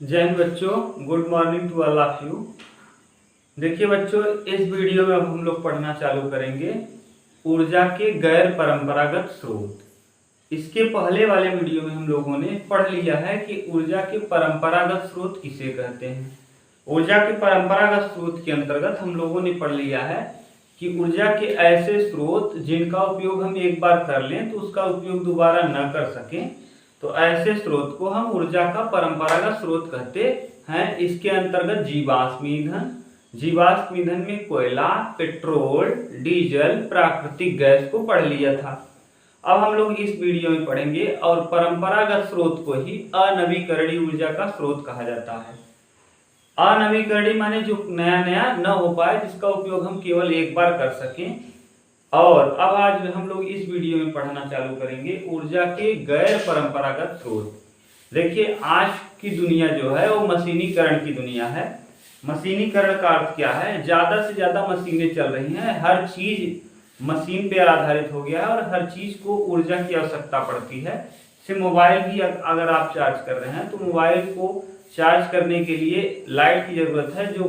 जय हिंद बच्चों, good morning to all of you. देखिए बच्चों, इस वीडियो में अब हम लोग पढ़ना चालू करेंगे ऊर्जा के गैर परंपरागत स्रोत। इसके पहले वाले वीडियो में हम लोगों ने पढ़ लिया है कि ऊर्जा के परंपरागत स्रोत किसे कहते हैं। ऊर्जा के परंपरागत स्रोत के अंतर्गत हम लोगों ने पढ़ लिया है कि ऊर्जा के ऐसे स्रोत जिनका उपयोग हम एक बार कर लें तो उसका उपयोग दोबारा न कर सकें, तो ऐसे स्रोत को हम ऊर्जा का परंपरागत स्रोत कहते हैं। इसके अंतर्गत जीवाश्म ईंधन में कोयला, पेट्रोल, डीजल, प्राकृतिक गैस को पढ़ लिया था। अब हम लोग इस वीडियो में पढ़ेंगे और परंपरागत स्रोत को ही अनवीकरणीय ऊर्जा का स्रोत कहा जाता है। अनवीकरणीय माने जो नया नया न हो पाए, जिसका उपयोग हम केवल एक बार कर सकें। और अब आज हम लोग इस वीडियो में पढ़ना चालू करेंगे ऊर्जा के गैर परंपरागत स्रोत। देखिए, आज की दुनिया जो है वो मशीनीकरण की दुनिया है। मशीनीकरण का अर्थ क्या है? ज्यादा से ज्यादा मशीनें चल रही हैं, हर चीज मशीन पे आधारित हो गया है और हर चीज को ऊर्जा की आवश्यकता पड़ती है। जैसे मोबाइल भी अगर आप चार्ज कर रहे हैं तो मोबाइल को चार्ज करने के लिए लाइट की जरूरत है, जो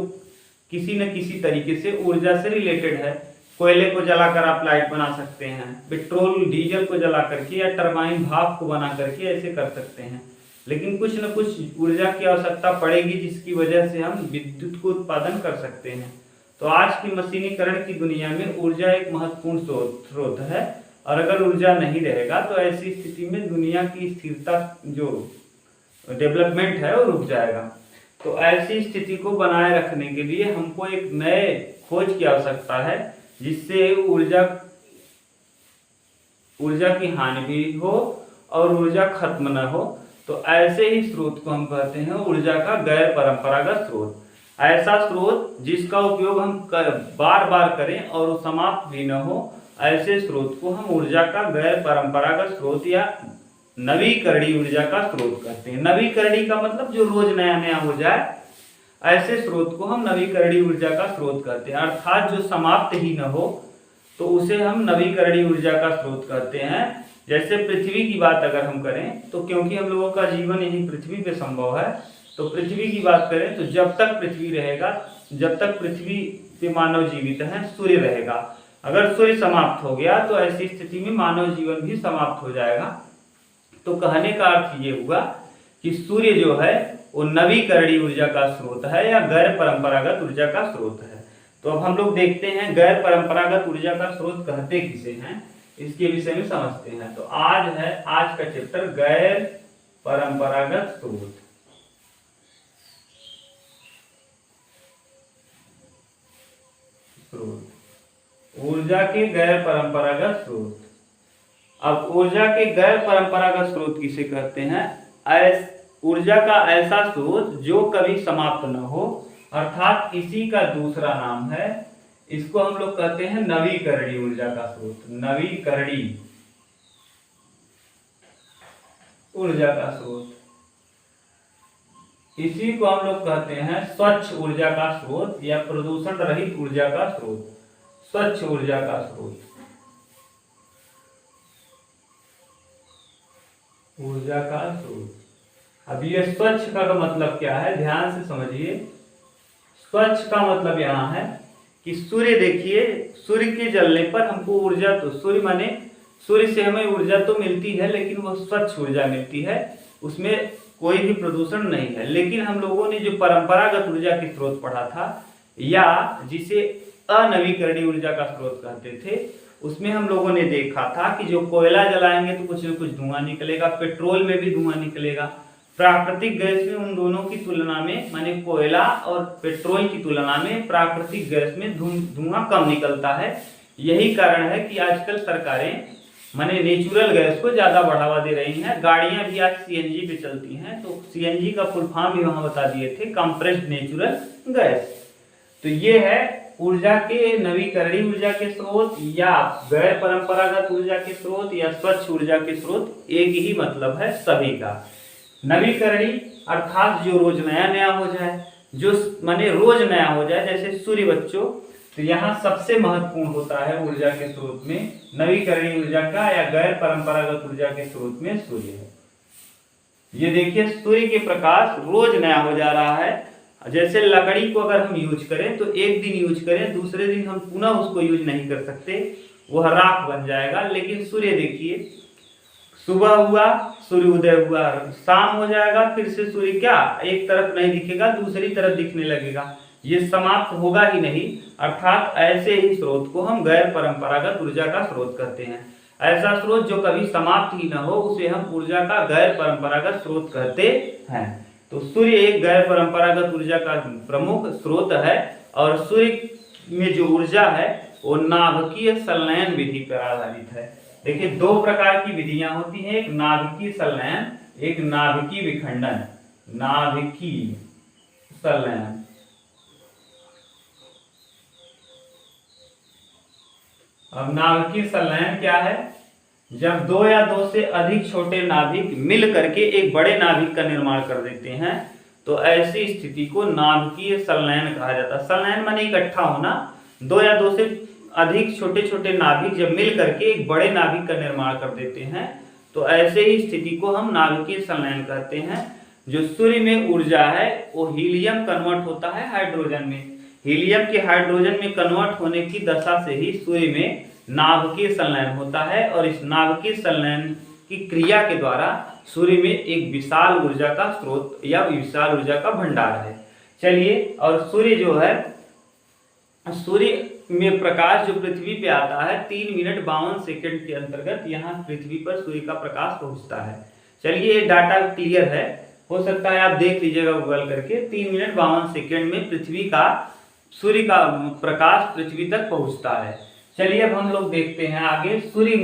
किसी न किसी तरीके से ऊर्जा से रिलेटेड है। कोयले को जलाकर आप लाइट बना सकते हैं, पेट्रोल डीजल को जला करके या टरबाइन भाप को बना करके ऐसे कर सकते हैं। लेकिन कुछ न कुछ ऊर्जा की आवश्यकता पड़ेगी, जिसकी वजह से हम विद्युत को उत्पादन कर सकते हैं। तो आज की मशीनीकरण की दुनिया में ऊर्जा एक महत्वपूर्ण स्रोत है, और अगर ऊर्जा नहीं रहेगा तो ऐसी स्थिति में दुनिया की स्थिरता, जो डेवलपमेंट है, वो रुक जाएगा। तो ऐसी स्थिति को बनाए रखने के लिए हमको एक नए खोज की आवश्यकता है, जिससे ऊर्जा की हानि भी हो और ऊर्जा खत्म न हो। तो ऐसे ही स्रोत को हम कहते हैं ऊर्जा का गैर परंपरागत स्रोत। ऐसा स्रोत जिसका उपयोग हम बार बार करें और वो समाप्त भी न हो, ऐसे स्रोत को हम ऊर्जा का गैर परंपरागत स्रोत या नवीकरणीय ऊर्जा का स्रोत कहते हैं। नवीकरणीय का मतलब जो रोज नया नया हो जाए, ऐसे स्रोत को हम नवीकरणीय ऊर्जा का स्रोत कहते हैं। अर्थात जो समाप्त ही न हो तो उसे हम नवीकरणीय ऊर्जा का स्रोत कहते हैं। जैसे पृथ्वी की बात अगर हम करें तो क्योंकि हम लोगों का जीवन यही पृथ्वी पे संभव है, तो पृथ्वी की बात करें तो जब तक पृथ्वी रहेगा, जब तक पृथ्वी पे मानव जीवित है, सूर्य रहेगा। अगर सूर्य समाप्त हो गया तो ऐसी स्थिति में मानव जीवन भी समाप्त हो जाएगा। तो कहने का अर्थ ये हुआ कि सूर्य जो है वो नवीकरणीय ऊर्जा का स्रोत है या गैर परंपरागत ऊर्जा का स्रोत है। तो अब हम लोग देखते हैं गैर परंपरागत ऊर्जा का स्रोत कहते किसे हैं, इसके विषय में समझते हैं। तो आज का चैप्टर गैर परंपरागत स्रोत। ऊर्जा के गैर परंपरागत स्रोत। अब ऊर्जा के गैर परंपरागत स्रोत किसे कहते हैं? ऊर्जा का ऐसा स्रोत जो कभी समाप्त न हो, अर्थात इसी का दूसरा नाम है, इसको हम लोग कहते हैं नवीकरणीय ऊर्जा का स्रोत। नवीकरणीय ऊर्जा का स्रोत, इसी को हम लोग कहते हैं स्वच्छ ऊर्जा का स्रोत या प्रदूषण रहित ऊर्जा का स्रोत। स्वच्छ ऊर्जा का स्रोत, ऊर्जा का स्रोत। अब ये स्वच्छ का मतलब क्या है, ध्यान से समझिए। स्वच्छ का मतलब यहाँ है कि सूर्य, देखिए, सूर्य के जलने पर हमको ऊर्जा, तो सूर्य से हमें ऊर्जा तो मिलती है, लेकिन वो स्वच्छ ऊर्जा मिलती है, उसमें कोई भी प्रदूषण नहीं है। लेकिन हम लोगों ने जो परंपरागत ऊर्जा के स्रोत पढ़ा था, या जिसे अनवीकरणीय ऊर्जा का स्रोत कहते थे, उसमें हम लोगों ने देखा था कि जो कोयला जलाएंगे तो कुछ न कुछ धुआं निकलेगा, पेट्रोल में भी धुआं निकलेगा, प्राकृतिक गैस में उन दोनों की तुलना में, माने कोयला और पेट्रोल की तुलना में प्राकृतिक गैस में धुआं कम निकलता है। यही कारण है कि आजकल सरकारें माने नेचुरल गैस को ज्यादा बढ़ावा दे रही हैं। गाड़ियां भी आज सीएनजी पे चलती हैं, तो सीएनजी का फुल फॉर्म भी वहां बता दिए थे, कंप्रेस्ड नेचुरल गैस। तो ये है ऊर्जा के नवीकरणीय ऊर्जा के स्रोत या गैर परंपरागत ऊर्जा के स्रोत या स्वच्छ ऊर्जा के स्रोत, एक ही मतलब है सभी का। नवीकरणीय अर्थात जो रोज नया नया हो जाए, जो माने रोज नया हो जाए, जैसे सूर्य बच्चों। तो यहाँ सबसे महत्वपूर्ण होता है ऊर्जा के स्रोत में नवीकरणीय ऊर्जा का या गैर परंपरागत ऊर्जा के स्रोत में सूर्य है। ये देखिए सूर्य के प्रकाश रोज नया हो जा रहा है। जैसे लकड़ी को अगर हम यूज करें तो एक दिन यूज करें, दूसरे दिन हम पुनः उसको यूज नहीं कर सकते, वह राख बन जाएगा। लेकिन सूर्य देखिए, सुबह हुआ सूर्य उदय हुआ, शाम हो जाएगा, फिर से सूर्य क्या एक तरफ नहीं दिखेगा, दूसरी तरफ दिखने लगेगा, ये समाप्त होगा ही नहीं। अर्थात ऐसे ही स्रोत को हम गैर परंपरागत ऊर्जा का स्रोत कहते हैं। ऐसा स्रोत जो कभी समाप्त ही न हो उसे हम ऊर्जा का गैर परंपरागत स्रोत कहते हैं। तो सूर्य एक गैर परंपरागत ऊर्जा का प्रमुख स्रोत है और सूर्य में जो ऊर्जा है वो नाभिकीय संलयन विधि पर आधारित है। देखिए दो प्रकार की विधियां होती हैं, एक नाभिकीय संलयन, एक नाभिकीय विखंडन। नाभिकीय संलयन, अब नाभिकीय संलयन क्या है? जब दो या दो से अधिक छोटे नाभिक मिल करके एक बड़े नाभिक का निर्माण कर देते हैं तो ऐसी स्थिति को नाभिकीय संलयन कहा जाता है। संलयन माने इकट्ठा होना। दो या दो से अधिक छोटे छोटे नाभिक जब मिल करके एक बड़े नाभिक का निर्माण कर देते हैं तो ऐसे ही स्थिति को हम नाभिकीय संलयन कहते हैं। जो सूर्य में ऊर्जा है वो हीलियम कन्वर्ट होता है हाइड्रोजन में। हीलियम के हाइड्रोजन में कन्वर्ट होने की दशा से ही सूर्य में नाभिकीय संलयन होता है और इस नाभिकीय संलयन की क्रिया के द्वारा सूर्य में एक विशाल ऊर्जा का स्रोत या विशाल ऊर्जा का भंडार है। चलिए, और सूर्य जो है, सूर्य में प्रकाश जो पृथ्वी पे आता है 3 मिनट 52 सेकंड के अंतर्गत यहाँ पृथ्वी पर सूर्य का प्रकाश पहुंचता है। चलिए ये डाटा क्लियर है, हो सकता है आप देख लीजिएगा गूगल करके। 3 मिनट 52 सेकंड में पृथ्वी का सूर्य का प्रकाश पृथ्वी तक पहुंचता है। चलिए अब हम लोग देखते हैं आगे। सूर्य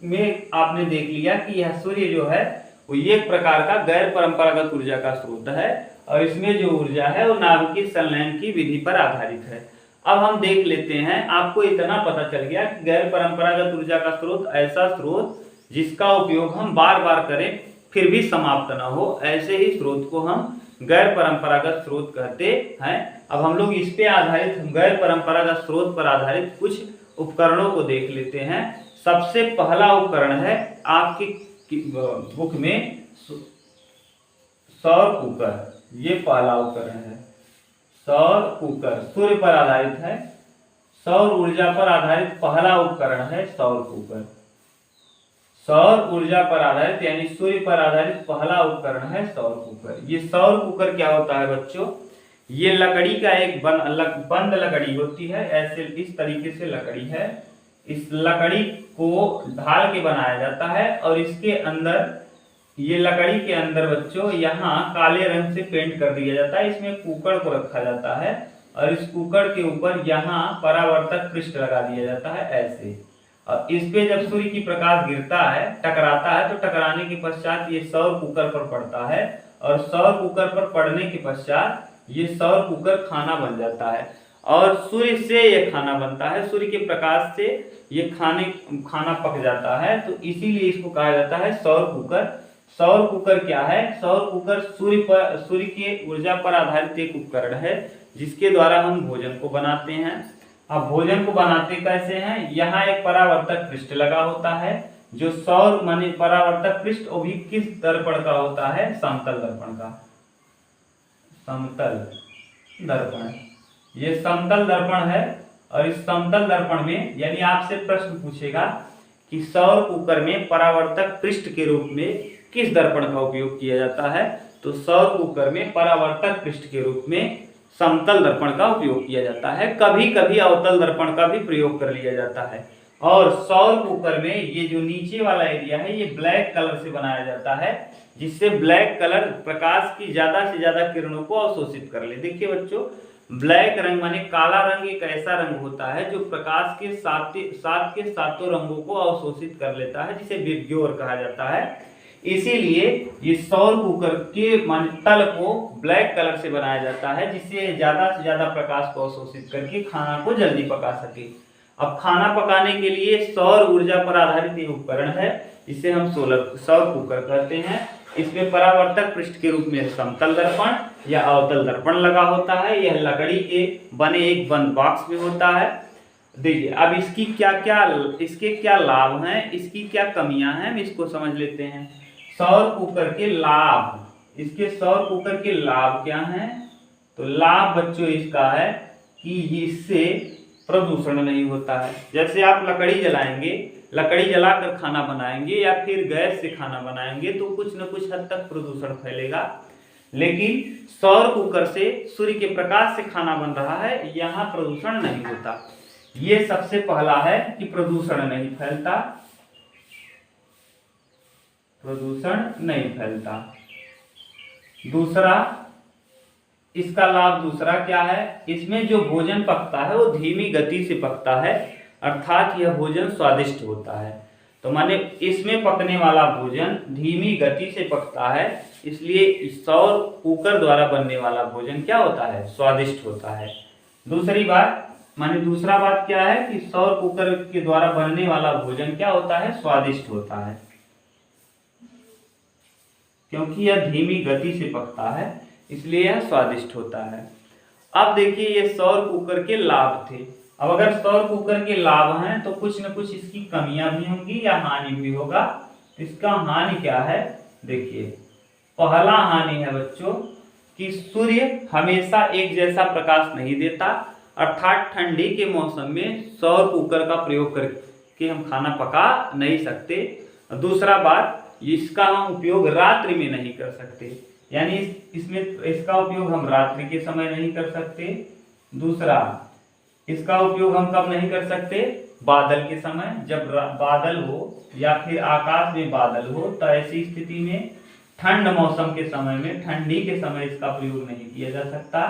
में आपने देख लिया कि यह सूर्य जो है वो एक प्रकार का गैर परंपरागत ऊर्जा का स्रोत है और इसमें जो ऊर्जा है वो नाभिकीय संलयन की विधि पर आधारित है। अब हम देख लेते हैं, आपको इतना पता चल गया कि गैर परंपरागत ऊर्जा का स्रोत ऐसा स्रोत जिसका उपयोग हम बार बार करें फिर भी समाप्त न हो, ऐसे ही स्रोत को हम गैर परंपरागत स्रोत कहते हैं। अब हम लोग इस पे आधारित गैर परंपरागत स्रोत पर आधारित कुछ उपकरणों को देख लेते हैं। सबसे पहला उपकरण है आपकी बुक में सौर कुकर। ये पहला उपकरण है सौर कुकर, सूर्य पर आधारित है, सौर ऊर्जा पर आधारित पहला उपकरण है सौर कुकर। सौर ऊर्जा पर आधारित यानी सूर्य पर आधारित पहला उपकरण है सौर कुकर। ये सौर कुकर क्या होता है बच्चों? ये लकड़ी का एक बंद लकड़ी होती है, ऐसे इस तरीके से लकड़ी है। इस लकड़ी को ढाल के बनाया जाता है और इसके अंदर, ये लकड़ी के अंदर बच्चों यहाँ काले रंग से पेंट कर दिया जाता है। इसमें कुकर को रखा जाता है और इस कुकर के ऊपर यहाँ परावर्तक पृष्ठ लगा दिया जाता है ऐसे। और इस पे जब सूर्य की प्रकाश गिरता है, टकराता है, तो टकराने के पश्चात ये सौर कुकर पर पड़ता है और सौर कुकर पर पड़ने के पश्चात ये सौर कुकर खाना बन जाता है और सूर्य से ये खाना बनता है। सूर्य के प्रकाश से ये खाना पक जाता है, तो इसीलिए इसको कहा जाता है सौर कुकर। सौर कुकर क्या है? सौर कुकर सूर्य के ऊर्जा पर आधारित एक उपकरण है जिसके द्वारा हम भोजन को बनाते हैं। अब भोजन को बनाते कैसे हैं? यहाँ एक परावर्तक पृष्ठ लगा होता है जो सौर माने परावर्तक पृष्ठ वो भी किस दर्पण का होता है? समतल दर्पण का। समतल दर्पण, ये समतल दर्पण है और इस समतल दर्पण में यानी आपसे प्रश्न पूछेगा कि सौर कुकर में परावर्तक पृष्ठ के रूप में किस दर्पण का उपयोग किया जाता है? तो सौर कुकर में परावर्तक पृष्ठ के रूप में समतल दर्पण का उपयोग किया जाता है। कभी कभी अवतल दर्पण का भी प्रयोग कर लिया जाता है। और सौर कुकर में ये जो नीचे वाला एरिया है ये ब्लैक कलर से बनाया जाता है जिससे ब्लैक कलर प्रकाश की ज्यादा से ज्यादा किरणों को अवशोषित कर ले। देखिए बच्चों, ब्लैक रंग माने काला रंग एक ऐसा रंग होता है जो प्रकाश के सात के सातों रंगों को अवशोषित कर लेता है, जिसे विबग्योर कहा जाता है। इसीलिए ये सौर कुकर के तल को ब्लैक कलर से बनाया जाता है जिससे ज्यादा से ज्यादा प्रकाश को अवशोषित करके खाना को जल्दी पका सके। अब खाना पकाने के लिए सौर ऊर्जा पर आधारित एक उपकरण है जिसे हम सौर कुकर कहते हैं। इसमें परावर्तक पृष्ठ के रूप में समतल दर्पण या अवतल दर्पण लगा होता है। यह लकड़ी के बने एक बंद बॉक्स में होता है। देखिए अब इसके क्या लाभ हैं, इसकी क्या कमियां हैं, हम इसको समझ लेते हैं। सौर कुकर के लाभ, इसके सौर कुकर के लाभ क्या हैं? तो लाभ बच्चों इसका है कि इससे प्रदूषण नहीं होता है। जैसे आप लकड़ी जलाएंगे, लकड़ी जलाकर खाना बनाएंगे या फिर गैस से खाना बनाएंगे तो कुछ न कुछ हद तक प्रदूषण फैलेगा, लेकिन सौर कुकर से सूर्य के प्रकाश से खाना बन रहा है, यहाँ प्रदूषण नहीं होता। ये सबसे पहला है कि प्रदूषण नहीं फैलता, प्रदूषण नहीं फैलता। दूसरा, इसका लाभ दूसरा क्या है? इसमें जो भोजन पकता है वो धीमी गति से पकता है, अर्थात यह भोजन स्वादिष्ट होता है। तो माने इसमें पकने वाला भोजन धीमी गति से पकता है, इसलिए सौर कुकर द्वारा बनने वाला भोजन क्या होता है? स्वादिष्ट होता है। दूसरी बात माने दूसरा बात क्या है कि सौर कुकर के द्वारा बनने वाला भोजन क्या होता है? स्वादिष्ट होता है, क्योंकि यह धीमी गति से पकता है, इसलिए यह स्वादिष्ट होता है। अब देखिए ये सौर कुकर के लाभ थे। अब अगर सौर कुकर के लाभ हैं तो कुछ न कुछ इसकी कमियां भी होंगी या हानि भी होगा। इसका हानि क्या है? देखिए, पहला हानि है बच्चों कि सूर्य हमेशा एक जैसा प्रकाश नहीं देता, अर्थात ठंडी के मौसम में सौर कुकर का प्रयोग करके हम खाना पका नहीं सकते। दूसरा बात, इसका हम उपयोग रात्रि में नहीं कर सकते, यानी इसमें इसका उपयोग हम रात्रि के समय नहीं कर सकते। दूसरा, इसका उपयोग हम कब नहीं कर सकते? बादल के समय, जब बादल हो या फिर आकाश में बादल हो, तो ऐसी स्थिति में ठंड मौसम के समय में, ठंडी के समय इसका प्रयोग नहीं किया जा सकता।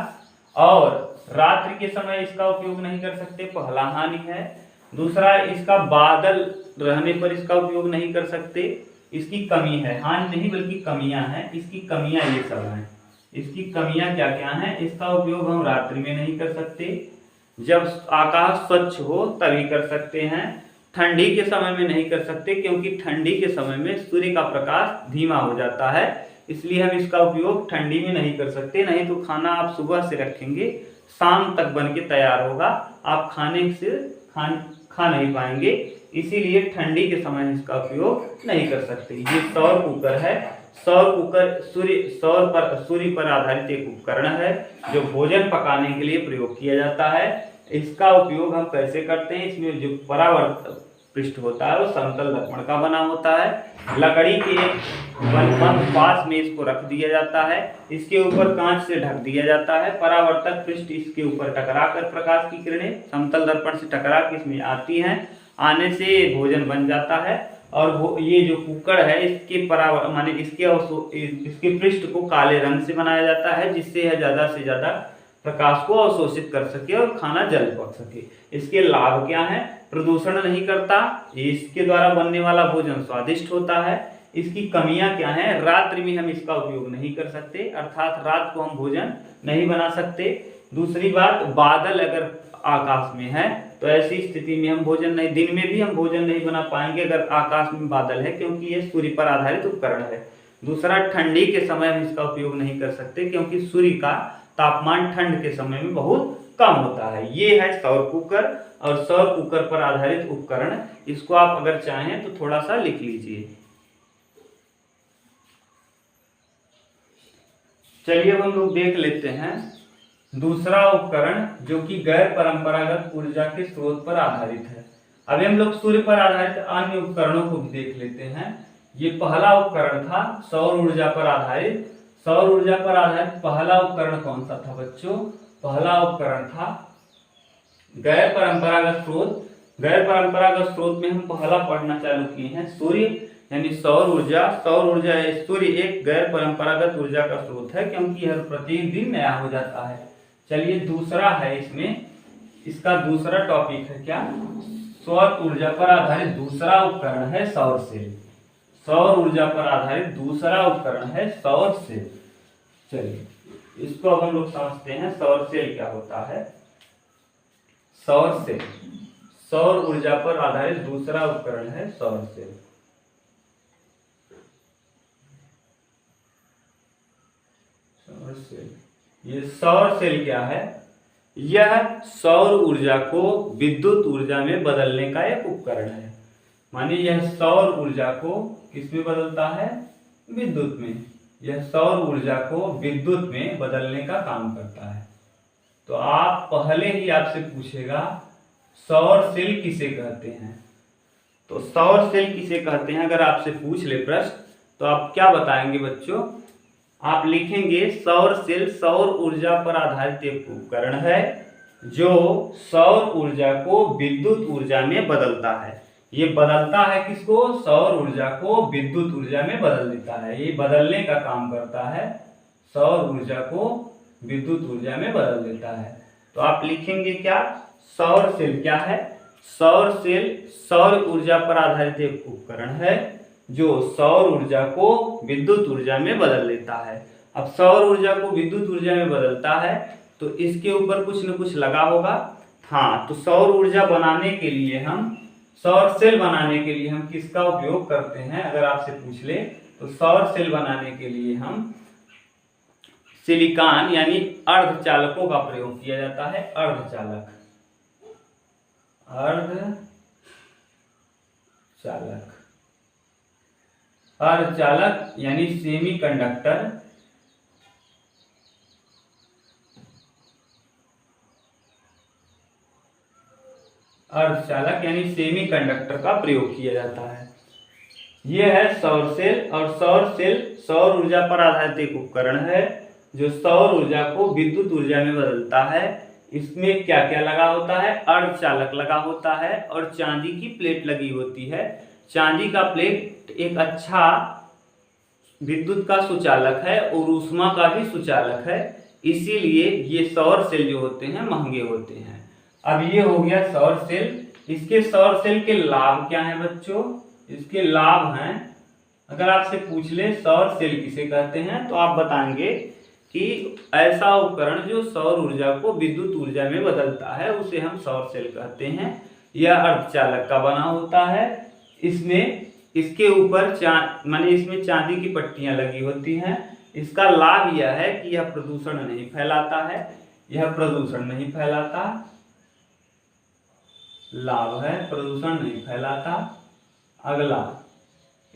और रात्रि के समय इसका उपयोग नहीं कर सकते, पहला हानि है। दूसरा, इसका बादल रहने पर इसका उपयोग नहीं कर सकते, इसकी कमी है, हानि नहीं बल्कि कमियां हैं। इसकी कमियां ये सब हैं। इसकी कमियां क्या क्या हैं? इसका उपयोग हम रात्रि में नहीं कर सकते, जब आकाश स्वच्छ हो तभी कर सकते हैं। ठंडी के समय में नहीं कर सकते, क्योंकि ठंडी के समय में सूर्य का प्रकाश धीमा हो जाता है, इसलिए हम इसका उपयोग ठंडी में नहीं कर सकते। नहीं तो खाना आप सुबह से रखेंगे, शाम तक बन के तैयार होगा, आप खाने से खा नहीं पाएंगे, इसीलिए ठंडी के समय इसका उपयोग नहीं कर सकते। ये सौर कुकर है। सौर कुकर सूर्य पर आधारित एक उपकरण है जो भोजन पकाने के लिए प्रयोग किया जाता है। इसका उपयोग हम कैसे करते हैं? इसमें जो परावर्तक पृष्ठ होता है वो समतल दर्पण का बना होता है। लकड़ी के बंद पास में इसको रख दिया जाता है, इसके ऊपर कांच से ढक दिया जाता है। परावर्तक पृष्ठ इसके ऊपर टकराकर प्रकाश की किरणें समतल दर्पण से टकरा के इसमें आती हैं, आने से भोजन बन जाता है। और ये जो कुकर है इसके माने इसके पृष्ठ को काले रंग से बनाया जाता है, जिससे यह ज्यादा से ज्यादा प्रकाश को अवशोषित कर सके और खाना जल्द पक सके। इसके लाभ क्या है? प्रदूषण नहीं करता, इसके द्वारा बनने वाला भोजन स्वादिष्ट होता है। इसकी कमियां क्या हैं? रात्रि में हम इसका उपयोग नहीं कर सकते, अर्थात रात को हम भोजन नहीं बना सकते। दूसरी बात, बादल अगर आकाश में है तो ऐसी स्थिति में हम भोजन नहीं, दिन में भी हम भोजन नहीं बना पाएंगे अगर आकाश में बादल है, क्योंकि ये सूर्य पर आधारित उपकरण है। दूसरा, ठंडी के समय हम इसका उपयोग नहीं कर सकते, क्योंकि सूर्य का तापमान ठंड के समय में बहुत कम होता है। ये है सौर कुकर और सौर कुकर पर आधारित उपकरण। इसको आप अगर चाहें तो थोड़ा सा लिख लीजिए। चलिए अब हम लोग देख लेते हैं दूसरा उपकरण जो कि गैर परंपरागत ऊर्जा के स्रोत पर आधारित है। अभी हम लोग सूर्य पर आधारित अन्य उपकरणों को भी देख लेते हैं। ये पहला उपकरण था सौर ऊर्जा पर आधारित। सौर ऊर्जा पर आधारित पहला उपकरण कौन सा था बच्चों? पहला उपकरण था गैर परंपरागत स्रोत। गैर परंपरागत स्रोत में हम पहला पढ़ना चालू किए हैं सूर्य, यानी सौर ऊर्जा। सौर ऊर्जा सूर्य एक गैर परंपरागत ऊर्जा का स्रोत है, क्योंकि हर प्रत्येक दिन नया हो जाता है। चलिए दूसरा है, इसमें इसका दूसरा टॉपिक है क्या? सौर ऊर्जा पर आधारित दूसरा उपकरण है सौर सेल। सौर ऊर्जा पर आधारित दूसरा उपकरण है सौर सेल। चलिए इसको अब हम लोग समझते हैं सौर सेल क्या होता है। सौर सेल सौर ऊर्जा पर आधारित दूसरा उपकरण है सौर सेल। सौर सेल, ये सौर सेल क्या है? यह सौर ऊर्जा को विद्युत ऊर्जा में बदलने का एक उपकरण है। मानिए यह सौर ऊर्जा को किसमें बदलता है? विद्युत में। यह सौर ऊर्जा को विद्युत में बदलने का काम करता है। तो आप पहले ही आपसे पूछेगा सौर सेल किसे कहते हैं। तो सौर सेल किसे कहते हैं अगर आपसे पूछ ले प्रश्न तो आप क्या बताएंगे बच्चों? आप लिखेंगे सौर सेल सौर ऊर्जा पर आधारित एक उपकरण है जो सौर ऊर्जा को विद्युत ऊर्जा में बदलता है। ये बदलता है किसको? सौर ऊर्जा को विद्युत ऊर्जा में बदल देता है। ये बदलने का काम करता है, सौर ऊर्जा को विद्युत ऊर्जा में बदल देता है। तो आप लिखेंगे क्या? सौर सेल क्या है? सौर सेल सौर ऊर्जा पर आधारित एक उपकरण है जो सौर ऊर्जा को विद्युत ऊर्जा में बदल देता है। अब सौर ऊर्जा को विद्युत ऊर्जा में बदलता है तो इसके ऊपर कुछ न कुछ लगा होगा। हाँ, तो सौर ऊर्जा बनाने के लिए हम, सौर सेल बनाने के लिए हम किसका उपयोग करते हैं अगर आपसे पूछ ले तो सौर सेल बनाने के लिए हम सिलिकॉन यानी अर्धचालकों का प्रयोग किया जाता है। अर्धचालक, अर्धचालक यानी सेमीकंडक्टर, अर्धचालक यानी सेमीकंडक्टर का प्रयोग किया जाता है। यह है सौर सेल। और सौर सेल सौर ऊर्जा पर आधारित एक उपकरण है जो सौर ऊर्जा को विद्युत ऊर्जा में बदलता है। इसमें क्या क्या लगा होता है? अर्धचालक लगा होता है और चांदी की प्लेट लगी होती है। चांदी का प्लेट एक अच्छा विद्युत का सुचालक है और ऊष्मा का भी सुचालक है, इसीलिए ये सौर सेल जो होते हैं महंगे होते हैं। अब ये हो गया सौर सेल। इसके सौर सेल के लाभ क्या हैं बच्चों? इसके लाभ हैं, अगर आपसे पूछ ले सौर सेल किसे कहते हैं तो आप बताएंगे कि ऐसा उपकरण जो सौर ऊर्जा को विद्युत ऊर्जा में बदलता है उसे हम सौर सेल कहते हैं। यह अर्धचालक का बना होता है। इसमें इसके ऊपर माने इसमें चांदी की पट्टियां लगी होती हैं। इसका लाभ यह है कि यह प्रदूषण नहीं फैलाता है, यह प्रदूषण नहीं फैलाता। लाभ है, प्रदूषण नहीं फैलाता। अगला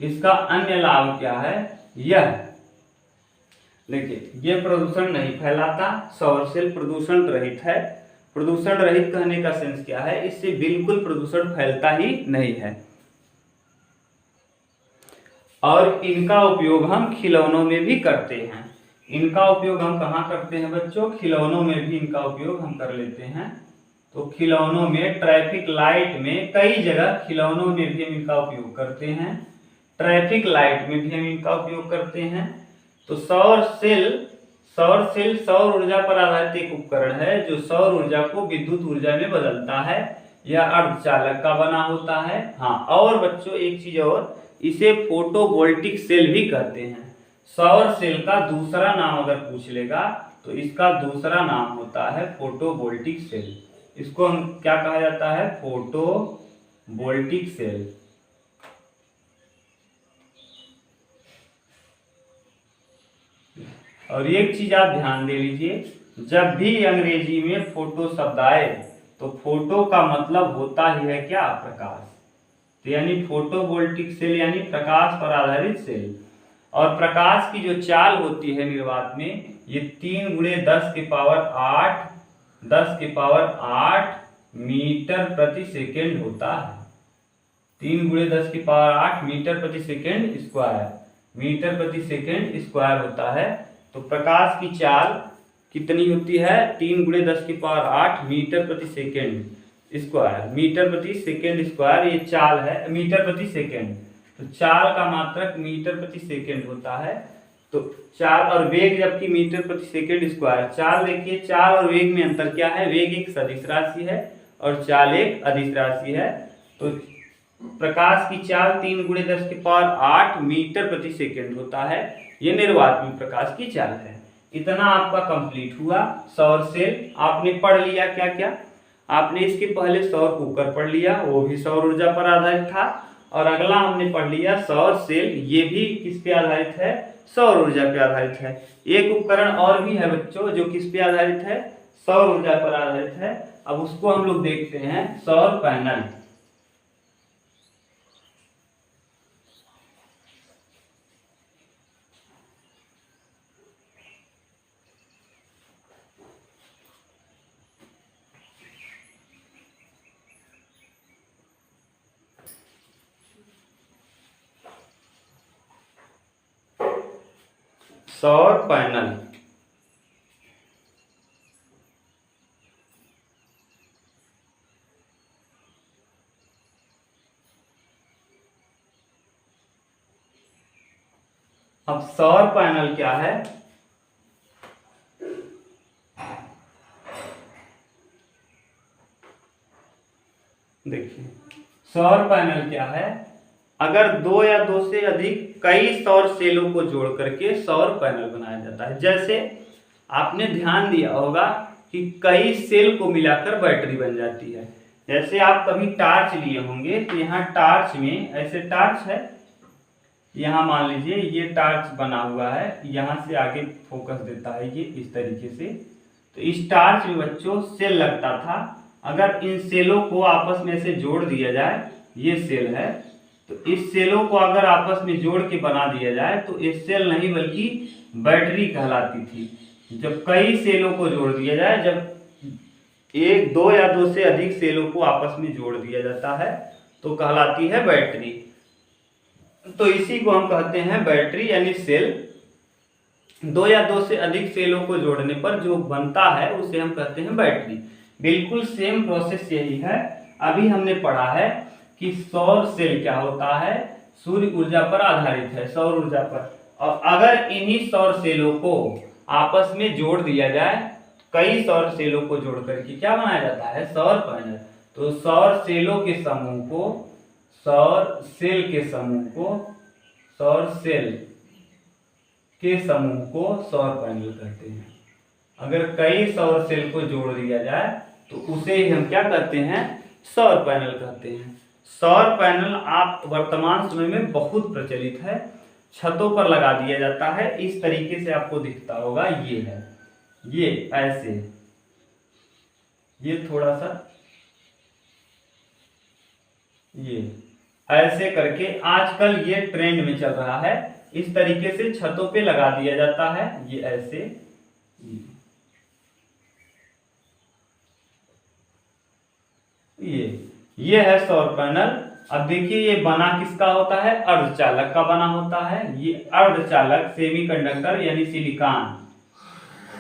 इसका अन्य लाभ क्या है? यह देखिए, ये प्रदूषण नहीं फैलाता। सौर सेल प्रदूषण रहित है। प्रदूषण रहित कहने का सेंस क्या है? इससे बिल्कुल प्रदूषण फैलता ही नहीं है। और इनका उपयोग हम खिलौनों में भी करते हैं। इनका उपयोग हम कहाँ करते हैं बच्चों? खिलौनों में भी इनका उपयोग हम कर लेते हैं। तो खिलौनों में, ट्रैफिक लाइट में, कई जगह खिलौनों में भी हम इनका उपयोग करते हैं। ट्रैफिक लाइट में भी हम इनका उपयोग करते हैं। तो सौर सेल सौर ऊर्जा पर आधारित एक उपकरण है जो सौर ऊर्जा को विद्युत ऊर्जा में बदलता है। यह अर्धचालक का बना होता है। हाँ, और बच्चों एक चीज और, इसे फोटोवोल्टिक सेल भी कहते हैं। सौर सेल का दूसरा नाम अगर पूछ लेगा तो इसका दूसरा नाम होता है फोटोवोल्टिक सेल। इसको हम क्या कहा जाता है? Photovoltaic cell. और एक चीज आप ध्यान दे लीजिए, जब भी अंग्रेजी में फोटो शब्द आए तो फोटो का मतलब होता ही है क्या? प्रकाश। तो यानी फोटोवोल्टिक सेल यानी प्रकाश पर आधारित सेल। और प्रकाश की जो चाल होती है निर्वात में, ये 3 × 10⁸ मीटर प्रति सेकेंड होता है। 3 × 10⁸ मीटर प्रति सेकेंड स्क्वायर, मीटर प्रति सेकेंड स्क्वायर होता है। तो प्रकाश की चाल कितनी होती है? 3 × 10⁸ मीटर प्रति सेकेंड स्क्वायर, मीटर प्रति सेकेंड स्क्वायर ये चाल है, मीटर प्रति सेकेंड। तो चाल का मात्रक मीटर प्रति सेकेंड होता है। तो चाल और वेग जबकि मीटर प्रति सेकेंड स्क्वायर। चाल देखिए, चाल और वेग में अंतर क्या है? वेग एक सदिश राशि है और चाल एक अदिश राशि है। तो प्रकाश की चाल 3 × 10⁸ मीटर प्रति सेकेंड होता है। ये निर्वात में प्रकाश की चाल है। इतना आपका कंप्लीट हुआ सौर सेल। आपने पढ़ लिया क्या क्या? आपने इसके पहले सौर कुकर पढ़ लिया, वो भी सौर ऊर्जा पर आधारित था। और अगला हमने पढ़ लिया सौर सेल, ये भी किस पे आधारित है? सौर ऊर्जा पे आधारित है। एक उपकरण और भी है बच्चों जो किस पे आधारित है? सौर ऊर्जा पर आधारित है। अब उसको हम लोग देखते हैं, सौर पैनल। सौर पैनल। अब सौर पैनल क्या है? देखिए सौर पैनल क्या है? अगर दो या दो से अधिक कई सौर सेलों को जोड़ करके सौर पैनल बनाया जाता है। जैसे आपने ध्यान दिया होगा कि कई सेल को मिलाकर बैटरी बन जाती है। जैसे आप कभी टार्च लिए होंगे तो यहाँ टार्च में ऐसे टार्च है, यहाँ मान लीजिए ये टार्च बना हुआ है, यहाँ से आगे फोकस देता है ये इस तरीके से। तो इस टार्च में बच्चों सेल लगता था। अगर इन सेलों को आपस में से जोड़ दिया जाए, ये सेल है, तो इस सेलों को अगर आपस में जोड़ के बना दिया जाए तो ये सेल नहीं बल्कि बैटरी कहलाती थी। जब कई सेलों को जोड़ दिया जाए, जब एक दो या दो से अधिक सेलों को आपस में जोड़ दिया जाता है तो कहलाती है बैटरी। तो इसी को हम कहते हैं बैटरी यानी सेल। दो या दो से अधिक सेलों को जोड़ने पर जो बनता है उसे हम कहते हैं बैटरी। बिल्कुल सेम प्रोसेस यही है। अभी हमने पढ़ा है कि सौर सेल क्या होता है, सूर्य ऊर्जा पर आधारित है, सौर ऊर्जा पर। और अगर इन्हीं सौर सेलों को आपस में जोड़ दिया जाए, कई सौर सेलों को जोड़ करके क्या बनाया जाता है, सौर पैनल। तो सौर सेलों के समूह को, सौर सेल के समूह को, सौर सेल के समूह को सौर पैनल कहते हैं। अगर कई सौर सेल को जोड़ दिया जाए तो उसे हम क्या कहते हैं, सौर पैनल कहते हैं। सौर पैनल आप वर्तमान समय में बहुत प्रचलित है, छतों पर लगा दिया जाता है। इस तरीके से आपको दिखता होगा, ये है, ये ऐसे, ये थोड़ा सा ये ऐसे करके आजकल ये ट्रेंड में चल रहा है। इस तरीके से छतों पे लगा दिया जाता है, ये ऐसे, ये है सौर पैनल। अब देखिए ये बना किसका होता है, अर्धचालक का बना होता है। ये अर्धचालक सेमीकंडक्टर यानी सिलिकॉन,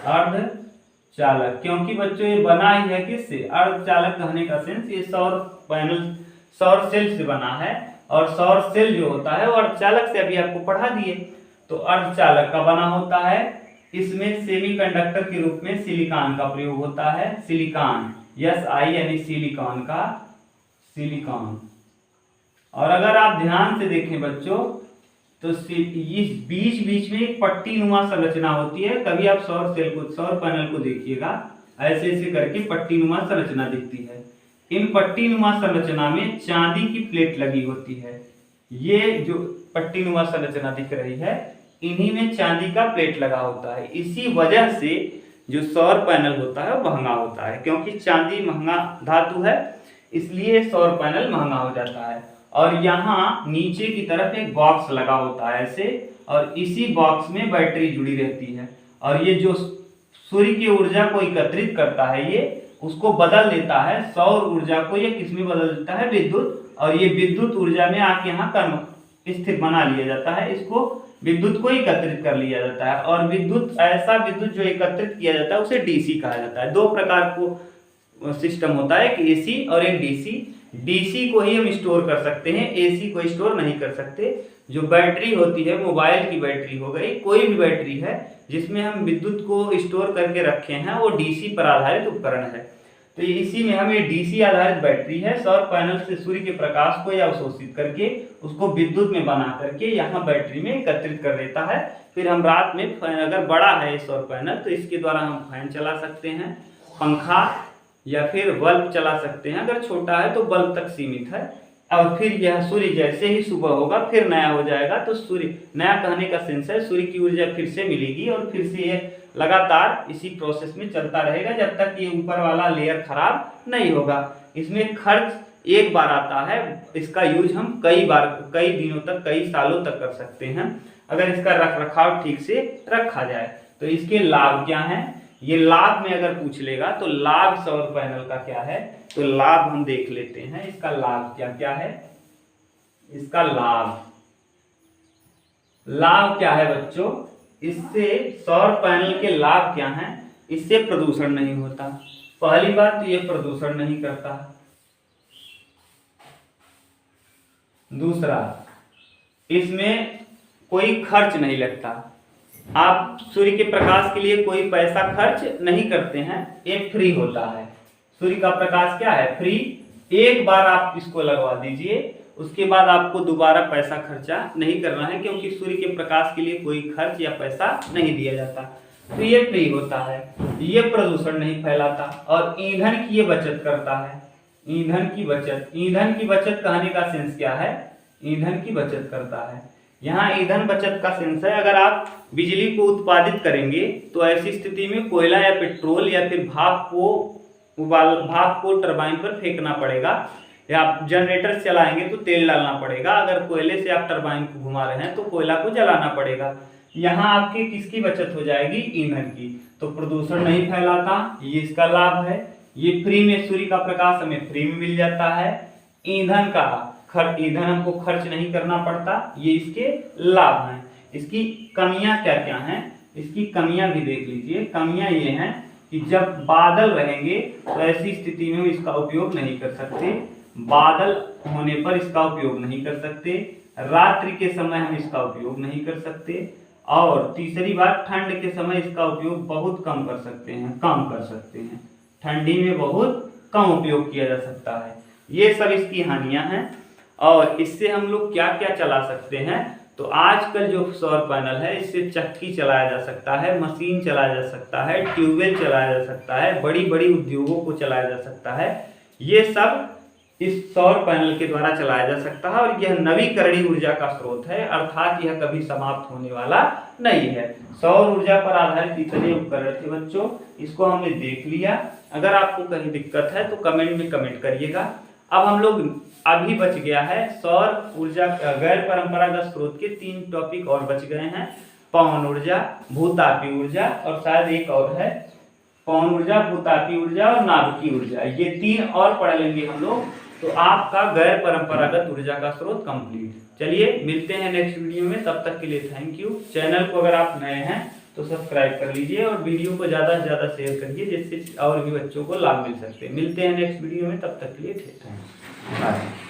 अर्धचालक, क्योंकि बच्चों ये बना ही है किससे, अर्धचालक कहने का सेंस ये सौर पैनल सौर सेल से बना है। और सौर सेल जो होता है वो अर्धचालक से अभी आपको पढ़ा दिए। तो अर्धचालक का बना होता है, इसमें सेमीकंडक्टर के रूप में सिलिकॉन का प्रयोग होता है। सिलिकॉन, SI यानी सिलिकॉन का, सिलिकॉन। और अगर आप ध्यान से देखें बच्चों तो इस बीच बीच में एक पट्टी नुमा संरचना होती है। कभी आप सौर सेल को, सौर पैनल को देखिएगा, ऐसे ऐसे करके पट्टी नुमा संरचना दिखती है। इन पट्टी नुमा संरचना में चांदी की प्लेट लगी होती है। ये जो पट्टी नुमा संरचना दिख रही है, इन्हीं में चांदी का प्लेट लगा होता है। इसी वजह से जो सौर पैनल होता है वो महंगा होता है, क्योंकि चांदी महंगा धातु है, इसलिए सौर पैनल महंगा हो जाता है। और यहाँ नीचे की तरफ एक बॉक्स लगा होता है ऐसे, और इसी बॉक्स में बैटरी जुड़ी रहती है। और ये जो सूर्य की ऊर्जा को एकत्रित करता है, ये उसको बदल देता है, सौर ऊर्जा को ये किसमें बदल देता है, विद्युत। और ये विद्युत ऊर्जा में आके यहाँ कर्म स्थिर बना लिया जाता है, इसको विद्युत को एकत्रित कर लिया जाता है। और विद्युत, ऐसा विद्युत जो एकत्रित किया जाता है उसे डीसी कहा जाता है। दो प्रकार को सिस्टम होता है, एक एसी और एक डीसी। डीसी को ही हम स्टोर कर सकते हैं, एसी को स्टोर नहीं कर सकते। जो बैटरी होती है, मोबाइल की बैटरी हो गई, कोई भी बैटरी है जिसमें हम विद्युत को स्टोर करके रखे हैं, वो डीसी पर आधारित उपकरण है। तो इसी में हम ये डीसी आधारित बैटरी है, सौर पैनल से सूर्य के प्रकाश को या अवशोषित करके उसको विद्युत में बना करके यहाँ बैटरी में एकत्रित कर देता है। फिर हम रात में, अगर बड़ा है सौर पैनल तो इसके द्वारा हम फैन चला सकते हैं, पंखा या फिर बल्ब चला सकते हैं। अगर छोटा है तो बल्ब तक सीमित है। और फिर यह सूर्य जैसे ही सुबह होगा फिर नया हो जाएगा। तो सूर्य नया कहने का सेंस है, सूर्य की ऊर्जा फिर से मिलेगी और फिर से ये लगातार इसी प्रोसेस में चलता रहेगा जब तक ये ऊपर वाला लेयर खराब नहीं होगा। इसमें खर्च एक बार आता है, इसका यूज हम कई बार, कई दिनों तक, कई सालों तक कर सकते हैं अगर इसका रख रखाव ठीक से रखा जाए। तो इसके लाभ क्या हैं, ये लाभ में अगर पूछ लेगा तो लाभ सौर पैनल का क्या है, तो लाभ हम देख लेते हैं। इसका लाभ क्या क्या है, इसका लाभ क्या है बच्चों, इससे सौर पैनल के लाभ क्या हैं? इससे प्रदूषण नहीं होता। पहली बात तो ये प्रदूषण नहीं करता। दूसरा, इसमें कोई खर्च नहीं लगता। आप सूर्य के प्रकाश के लिए कोई पैसा खर्च नहीं करते हैं, ये फ्री होता है। सूर्य का प्रकाश क्या है? फ्री। एक बार आप इसको लगवा दीजिए, उसके बाद आपको दोबारा पैसा खर्चा नहीं करना है, क्योंकि सूर्य के प्रकाश के लिए कोई खर्च या पैसा नहीं दिया जाता। तो ये फ्री होता है, ये प्रदूषण नहीं फैलाता और ईंधन की ये बचत करता है। ईंधन की बचत कहने का सेंस क्या है? ईंधन की बचत करता है। यहाँ ईंधन बचत का सेंस है, अगर आप बिजली को उत्पादित करेंगे तो ऐसी स्थिति में कोयला या पेट्रोल या फिर भाप को टरबाइन पर फेंकना पड़ेगा, या आप जनरेटर चलाएंगे तो तेल डालना पड़ेगा। अगर कोयले से आप टरबाइन को घुमा रहे हैं तो कोयला को जलाना पड़ेगा। यहाँ आपकी किसकी बचत हो जाएगी? ईंधन की। तो प्रदूषण नहीं फैलाता, ये इसका लाभ है। ये फ्री में, सूर्य का प्रकाश हमें फ्री में मिल जाता है। ईंधन हमको खर्च नहीं करना पड़ता, ये इसके लाभ हैं। इसकी कमियां क्या क्या हैं? इसकी कमियां भी देख लीजिए। कमियां ये हैं कि जब बादल रहेंगे तो ऐसी स्थिति में इसका उपयोग नहीं कर सकते। बादल होने पर इसका उपयोग नहीं कर सकते। रात्रि के समय हम इसका उपयोग नहीं कर सकते। और तीसरी बात, ठंड के समय इसका उपयोग बहुत कम कर सकते हैं। ठंडी में बहुत कम उपयोग किया जा सकता है। ये सब इसकी हानियां हैं। और इससे हम लोग क्या क्या चला सकते हैं? तो आजकल जो सौर पैनल है, इससे चक्की चलाया जा सकता है, मशीन चलाया जा सकता है, ट्यूबवेल चलाया जा सकता है, बड़ी बड़ी उद्योगों को चलाया जा सकता है। ये सब इस सौर पैनल के द्वारा चलाया जा सकता है और यह नवीकरणीय ऊर्जा का स्रोत है, अर्थात यह कभी समाप्त होने वाला नहीं है। सौर ऊर्जा पर आधारित इतने उपकरण थे बच्चों, इसको हमने देख लिया। अगर आपको कहीं दिक्कत है तो कमेंट में कमेंट करिएगा। अब हम लोग अभी बच गया है सौर ऊर्जा, गैर परंपरागत स्रोत के 3 टॉपिक और बच गए हैं। पवन ऊर्जा, भूतापीय ऊर्जा और शायद एक और है, पवन ऊर्जा, भूतापीय ऊर्जा और नाभिकीय ऊर्जा। ये 3 और पढ़ लेंगे हम लोग, तो आपका गैर परंपरागत ऊर्जा का स्रोत कंप्लीट। चलिए मिलते हैं नेक्स्ट वीडियो में, तब तक के लिए थैंक यू। चैनल को अगर आप नए हैं तो सब्सक्राइब कर लीजिए और वीडियो को ज़्यादा से ज़्यादा शेयर करिए, जिससे और भी बच्चों को लाभ मिल सकते हैं। मिलते हैं नेक्स्ट वीडियो में, तब तक के लिए थैंक यू।